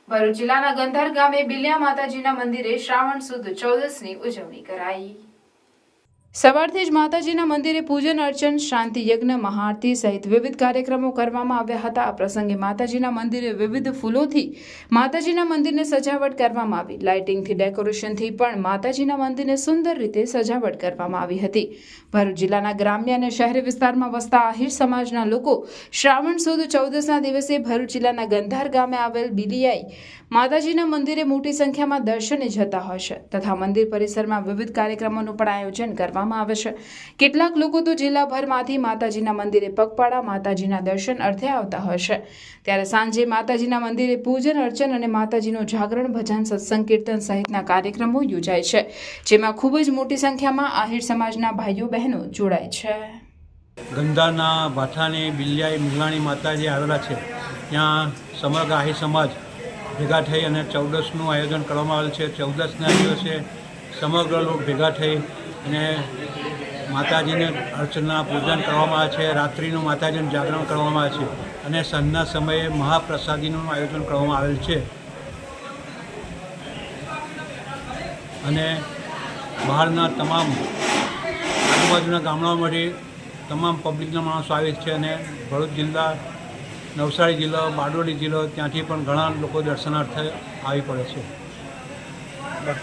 ભરૂચ જિલ્લાના ગંધાર ગામે બિલિયા માતાજીના મંદિરે શ્રાવણ સુદ 14ની ઉજવણી કરાઈ। સવારથી જ માતાજીના મંદિરે પૂજન અર્ચન, શાંતિ યજ્ઞ, મહાઆરતી સહિત વિવિધ કાર્યક્રમો કરવામાં આવ્યા હતા। આ પ્રસંગે માતાજીના મંદિરે વિવિધ ફૂલોથી માતાજીના મંદિરને સજાવટ કરવામાં આવી। લાઇટિંગથી, ડેકોરેશનથી પણ માતાજીના મંદિરને સુંદર રીતે સજાવટ કરવામાં આવી હતી। ભરૂચ જિલ્લાના ગ્રામ્ય અને શહેરી વિસ્તારમાં વસતા આહિર સમાજના લોકો શ્રાવણ સુદ 14ના દિવસે ભરૂચ જિલ્લાના ગંધાર ગામે આવેલ બિલિયાઈ માતાજીના મંદિરે મોટી સંખ્યામાં દર્શને જતા હોય છે તથા મંદિર પરિસરમાં વિવિધ કાર્યક્રમોનું પણ આયોજન કરવામાં આવે છે। કેટલાક લોકો તો જિલ્લાભરમાંથી માતાજીના મંદિરે પગપાળા માતાજીના દર્શન અર્થે આવતા હોય છે। ત્યારે સાંજે માતાજીના મંદિરે પૂજન અર્ચન અને માતાજીનું જાગરણ, ભજન, સત્સંગ, કીર્તન સહિતના કાર્યક્રમો યોજાય છે, જેમાં ખૂબ જ મોટી સંખ્યામાં આહિર સમાજના ભાઈઓ બહેનો જોડાય છે। ગંધારના ભાઠાની બિલિયાઈ મિલાણી માતાજી આવેલા છે, ત્યાં સમગ્ર આહિર સમાજ ભેગા થઈ અને 14નું આયોજન કરવામાં આવેલ છે। 14ના દિવસે સમગ્ર લોકો ભેગા થઈ અને માતાજીને અર્ચના પૂજન કરવામાં આવે છે। રાત્રિનું માતાજીનું જાગરણ કરવામાં આવે છે અને સાંજના સમયે મહાપ્રસાદીનું આયોજન કરવામાં આવેલ છે અને બહારના તમામ આજુબાજુના ગામડાઓમાંથી તમામ પબ્લિકના માણસો આવે છે અને ભરૂચ જિલ્લા, નવસારી જિલ્લો, બારડોલી જિલ્લો ત્યાંથી પણ ઘણા લોકો દર્શનાર્થે આવી પડે છે।